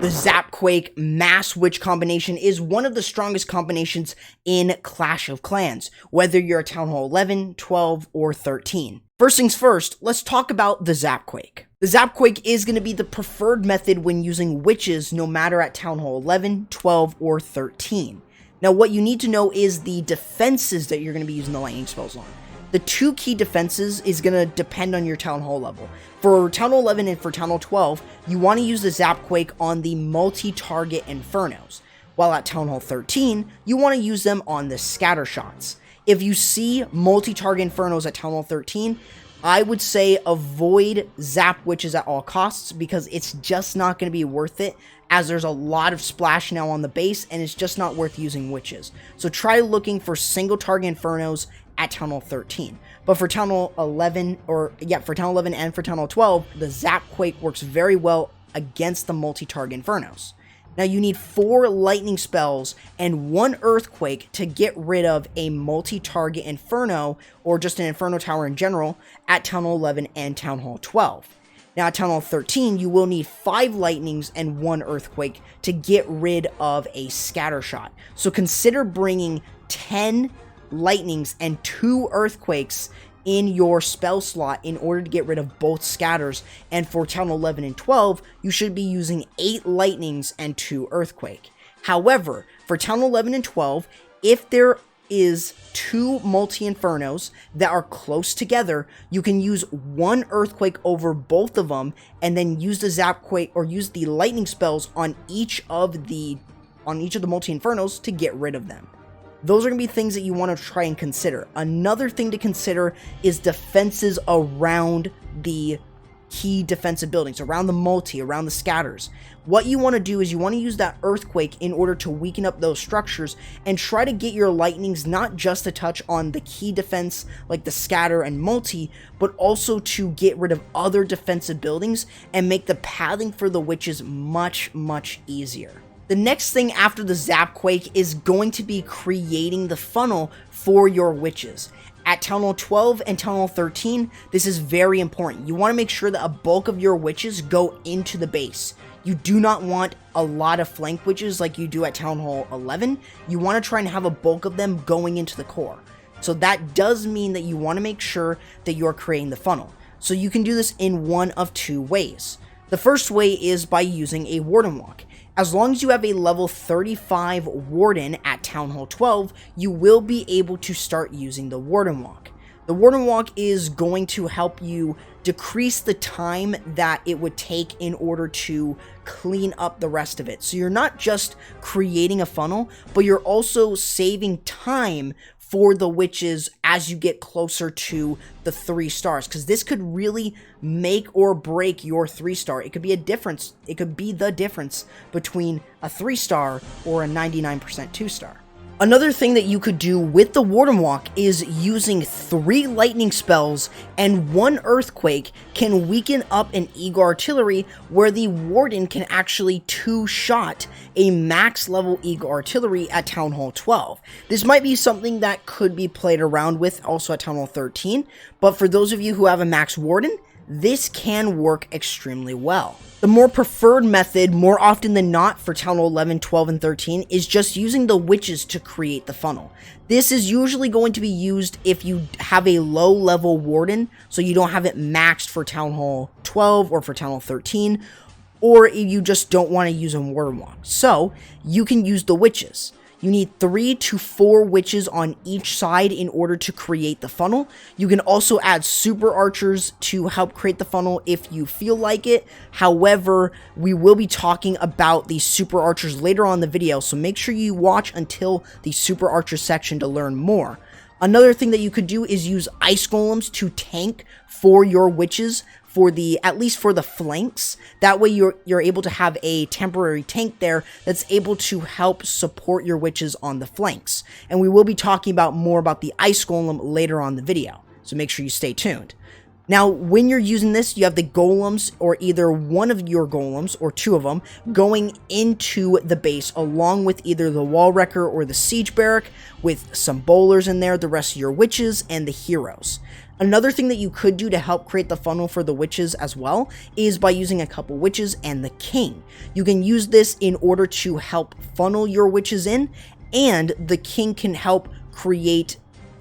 The ZapQuake Mass Witch combination is one of the strongest combinations in Clash of Clans, whether you're at Townhall 11, 12, or 13. First things first, let's talk about the ZapQuake. The ZapQuake is going to be the preferred method when using witches, no matter at Townhall 11, 12, or 13. Now, what you need to know is the defenses that you're going to be using the lightning spells on. The two key defenses is going to depend on your Town Hall level. For Town Hall 11 and for Town Hall 12, you want to use the ZapQuake on the multi-target Infernos, while at Town Hall 13, you want to use them on the scatter shots. If you see multi-target Infernos at Town Hall 13, I would say avoid Zap Witches at all costs, because it's just not going to be worth it, as there's a lot of splash now on the base, and it's just not worth using witches. So try looking for single target Infernos at Town Hall 13. But for Town Hall 11, for Town Hall 11 and for Town Hall 12, the ZapQuake works very well against the multi-target Infernos. Now you need 4 lightning spells and 1 earthquake to get rid of a multi-target Inferno, or just an Inferno tower in general, at Town Hall 11 and Town Hall 12. Now at Town Hall 13, you will need 5 lightnings and 1 earthquake to get rid of a scatter shot. So consider bringing 10 lightnings and 2 earthquakes in your spell slot in order to get rid of both scatters. And for Town 11 and 12, you should be using 8 lightnings and 2 earthquake. However, for Town 11 and 12, if there is 2 multi-infernos that are close together, you can use 1 earthquake over both of them, and then use the ZapQuake or use the lightning spells on each of the multi-infernos to get rid of them. Those are going to be things that you want to try and consider. Another thing to consider is defenses around the key defensive buildings, around the multi, around the scatters. What you want to do is you want to use that earthquake in order to weaken up those structures and try to get your lightnings not just to touch on the key defense like the scatter and multi, but also to get rid of other defensive buildings and make the pathing for the witches much, much easier. The next thing after the ZapQuake is going to be creating the funnel for your witches. At Town Hall 12 and Town Hall 13, this is very important. You want to make sure that a bulk of your witches go into the base. You do not want a lot of flank witches like you do at Town Hall 11. You want to try and have a bulk of them going into the core. So that does mean that you want to make sure that you're creating the funnel. So you can do this in one of 2 ways. The first way is by using a Warden walk. As long as you have a level 35 Warden at Town Hall 12, you will be able to start using the Warden walk. The Warden walk is going to help you decrease the time that it would take in order to clean up the rest of it. So you're not just creating a funnel, but you're also saving time for the witches as you get closer to the 3 stars, because this could really make or break your 3-star. It could be a difference. It could be the difference between a 3-star or a 99% 2-star. Another thing that you could do with the Warden Walk is using 3 lightning spells and 1 earthquake can weaken up an Eagle Artillery, where the Warden can actually 2-shot a max level Eagle Artillery at Town Hall 12. This might be something that could be played around with also at Town Hall 13, but for those of you who have a max Warden, this can work extremely well. The more preferred method, more often than not, for Town Hall 11, 12, and 13 is just using the witches to create the funnel. This is usually going to be used if you have a low level Warden, so you don't have it maxed for Town Hall 12 or for Town Hall 13, or if you just don't want to use a Warden walk. So you can use the witches. You need 3 to 4 witches on each side in order to create the funnel. You can also add super archers to help create the funnel if you feel like it. However, we will be talking about the super archers later on in the video, so make sure you watch until the super archer section to learn more. Another thing that you could do is use ice golems to tank for your witches, at least for the flanks. That way you're able to have a temporary tank there that's able to help support your witches on the flanks. And we will be talking more about the ice golem later on in the video, so make sure you stay tuned. Now, when you're using this, you have the golems, or either one of your golems, or 2 of them, going into the base, along with either the wall wrecker or the siege barrack, with some bowlers in there, the rest of your witches, and the heroes. Another thing that you could do to help create the funnel for the witches as well is by using a couple witches and the king. You can use this in order to help funnel your witches in, and the king can help create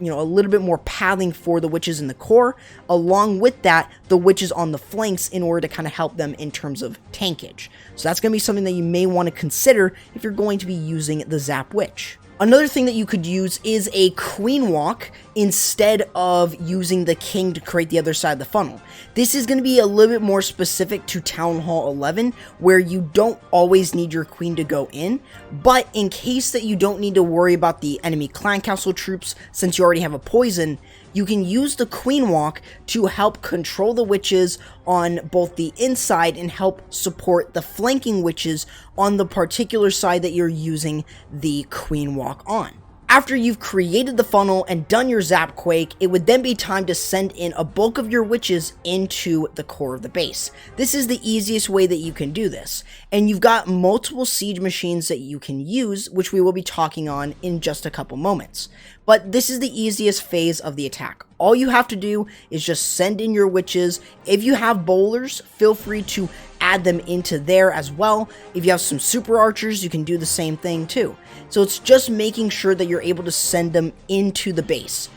a little bit more pathing for the witches in the core. Along with that, the witches on the flanks in order to kind of help them in terms of tankage. So that's going to be something that you may want to consider if you're going to be using the Zap Witch. Another thing that you could use is a queen walk instead of using the king to create the other side of the funnel. This is going to be a little bit more specific to Townhall 11, where you don't always need your queen to go in, but in case that you don't need to worry about the enemy clan castle troops since you already have a poison, you can use the queen walk to help control the witches on both the inside and help support the flanking witches on the particular side that you're using the queen walk on. After you've created the funnel and done your ZapQuake, it would then be time to send in a bulk of your witches into the core of the base. This is the easiest way that you can do this, and you've got multiple siege machines that you can use, which we will be talking on in just a couple moments. But this is the easiest phase of the attack. All you have to do is just send in your witches. If you have bowlers, feel free to add them into there as well. If you have some super archers, you can do the same thing too. So it's just making sure that you're able to send them into the base.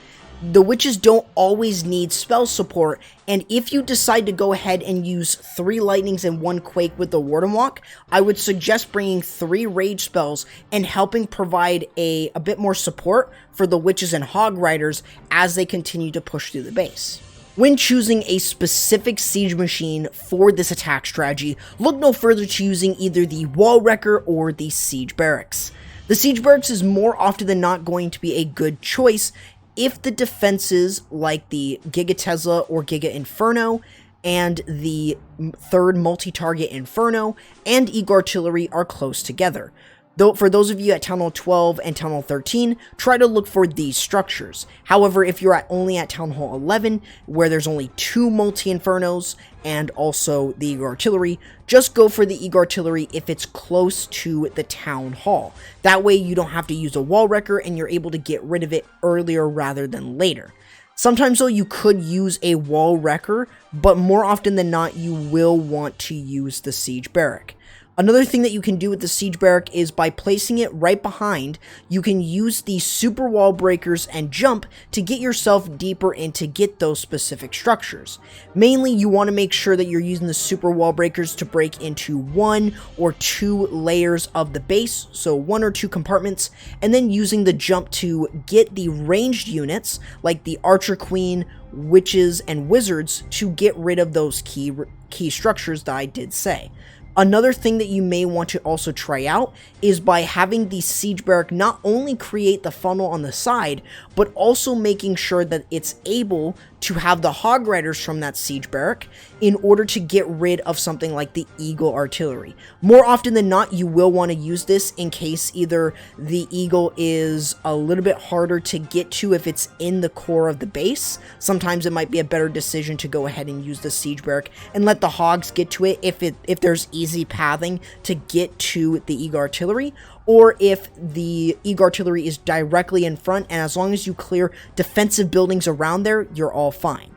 The witches don't always need spell support, and if you decide to go ahead and use 3 lightnings and 1 quake with the Warden walk, I would suggest bringing 3 rage spells and helping provide a bit more support for the witches and hog riders as they continue to push through the base. When choosing a specific siege machine for this attack strategy, look no further to using either the Wall Wrecker or the Siege Barracks. The Siege Barracks is more often than not going to be a good choice if the defenses like the Giga Tesla or Giga Inferno and the third multi-target Inferno and Eagle Artillery are close together. Though for those of you at Townhall 12 and Townhall 13, try to look for these structures. However, if you're only at Townhall 11, where there's only 2 multi-infernos and also the Eagle Artillery, just go for the Eagle Artillery if it's close to the Town Hall. That way you don't have to use a Wall Wrecker and you're able to get rid of it earlier rather than later. Sometimes though you could use a Wall Wrecker, but more often than not you will want to use the Siege Barrack. Another thing that you can do with the Siege Barrack is by placing it right behind, you can use the super wall breakers and jump to get yourself deeper and to get those specific structures. Mainly, you want to make sure that you're using the super wall breakers to break into 1 or 2 layers of the base, so 1 or 2 compartments, and then using the jump to get the ranged units, like the Archer Queen, Witches, and Wizards, to get rid of those key structures that I did say. Another thing that you may want to also try out is by having the Siege Barrack not only create the funnel on the side, but also making sure that it's able to have the Hog Riders from that Siege Barrack in order to get rid of something like the Eagle Artillery. More often than not, you will want to use this in case either the Eagle is a little bit harder to get to if it's in the core of the base. Sometimes it might be a better decision to go ahead and use the Siege Barrack and let the Hogs get to it if there's easy pathing to get to the Eagle Artillery, or if the Eagle Artillery is directly in front, and as long as you clear defensive buildings around there, you're all fine.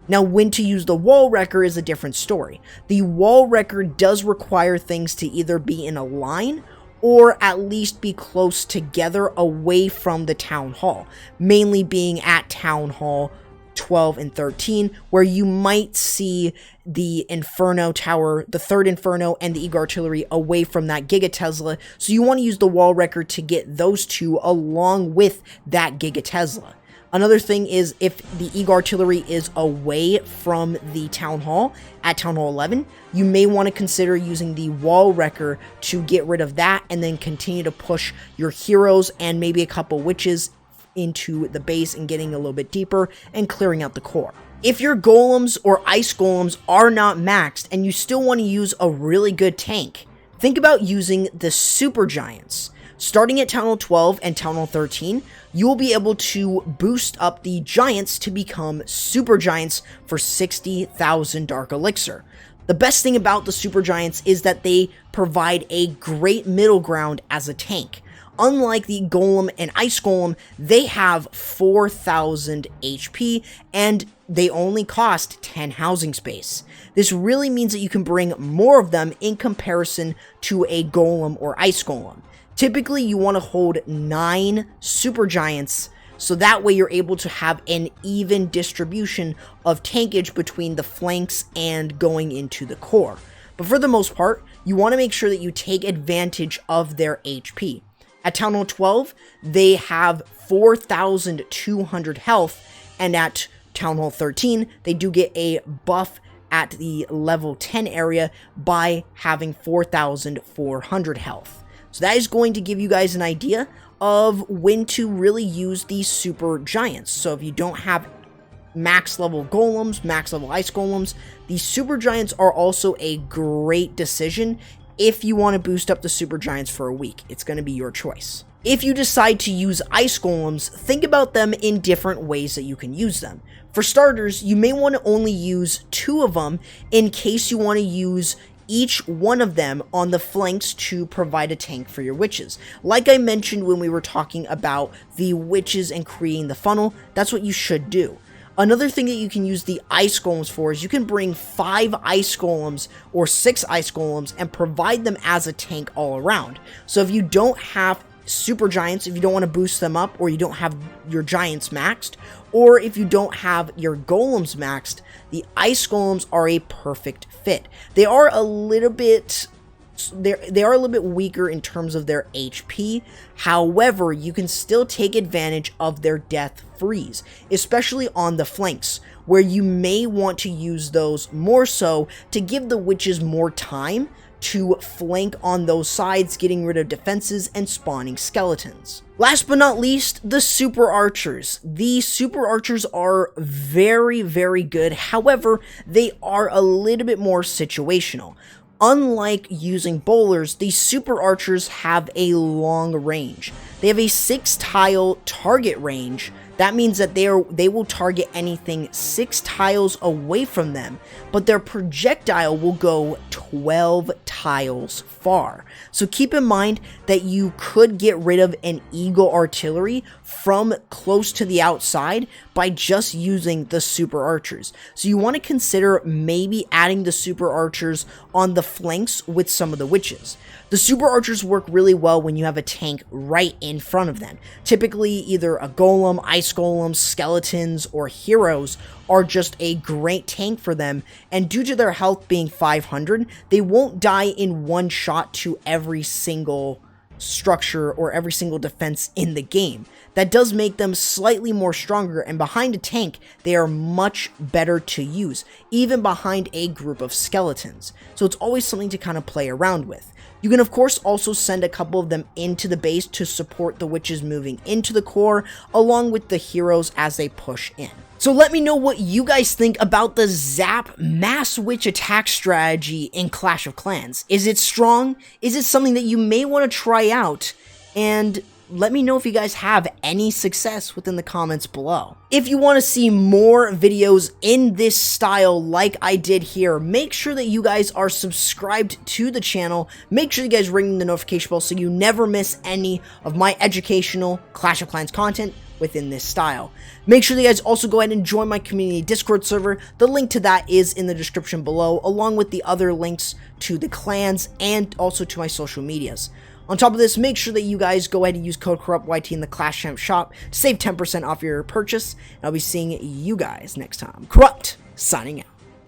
Now, when to use the Wall Wrecker is a different story. The Wall Wrecker does require things to either be in a line or at least be close together away from the Town Hall, mainly being at Town Hall 12 and 13, where you might see the Inferno Tower, the third Inferno, and the Eagle Artillery away from that Giga Tesla. So you want to use the Wall Wrecker to get those two along with that Giga Tesla. Another thing is if the Eagle Artillery is away from the Town Hall at Town Hall 11, you may want to consider using the Wall Wrecker to get rid of that and then continue to push your heroes and maybe a couple witches into the base and getting a little bit deeper and clearing out the core. If your golems or ice golems are not maxed and you still want to use a really good tank, think about using the super giants. Starting at Townhall 12 and Townhall 13, you will be able to boost up the giants to become super giants for 60,000 Dark Elixir. The best thing about the super giants is that they provide a great middle ground as a tank. unlike the Golem and Ice Golem, they have 4,000 HP and they only cost 10 housing space. This really means that you can bring more of them in comparison to a Golem or Ice Golem. Typically, you want to hold 9 super giants, so that way you're able to have an even distribution of tankage between the flanks and going into the core. But for the most part, you want to make sure that you take advantage of their HP. At Townhall 12, they have 4,200 health, and at Townhall 13, they do get a buff at the level 10 area by having 4,400 health. So that is going to give you guys an idea of when to really use these super giants. So if you don't have max level golems, max level ice golems, these super giants are also a great decision if you want to boost up the super giants for a week. It's going to be your choice. If you decide to use ice golems, think about them in different ways that you can use them. For starters, you may want to only use 2 of them in case you want to use each one of them on the flanks to provide a tank for your witches. Like I mentioned when we were talking about the witches and creating the funnel, that's what you should do. Another thing that you can use the ice golems for is you can bring 5 ice golems or 6 ice golems and provide them as a tank all around. So if you don't have super giants, if you don't want to boost them up, or you don't have your giants maxed, or if you don't have your golems maxed, the ice golems are a perfect fit. They are a little bit weaker in terms of their HP. However, you can still take advantage of their death freeze, especially on the flanks, where you may want to use those more so to give the witches more time to flank on those sides, getting rid of defenses and spawning skeletons. Last but not least, the super archers. The super archers are very, very good. However, they are a little bit more situational. Unlike using bowlers, these super archers have a long range. They have a 6-tile target range. That means that they will target anything 6 tiles away from them, but their projectile will go 12 tiles far. So keep in mind that you could get rid of an eagle artillery from close to the outside by just using the super archers. So you want to consider maybe adding the super archers on the flanks with some of the witches. The super archers work really well when you have a tank right in front of them. Typically, either a golem, ice golems, skeletons, or heroes are just a great tank for them, and due to their health being 500, they won't die in one shot to every single structure or every single defense in the game. That does make them slightly more stronger, and behind a tank, they are much better to use, even behind a group of skeletons. So it's always something to kind of play around with. You can of course also send a couple of them into the base to support the witches moving into the core, along with the heroes as they push in. So let me know what you guys think about the Zap Mass Witch attack strategy in Clash of Clans. Is it strong? Is it something that you may want to try out? And let me know if you guys have any success within the comments below. If you want to see more videos in this style like I did here, make sure that you guys are subscribed to the channel. Make sure you guys ring the notification bell so you never miss any of my educational Clash of Clans content within this style. Make sure that you guys also go ahead and join my community Discord server. The link to that is in the description below, along with the other links to the clans and also to my social medias. On top of this, make sure that you guys go ahead and use code CorruptYT in the Clash Champ shop to save 10% off your purchase. And I'll be seeing you guys next time. Corrupt, signing out.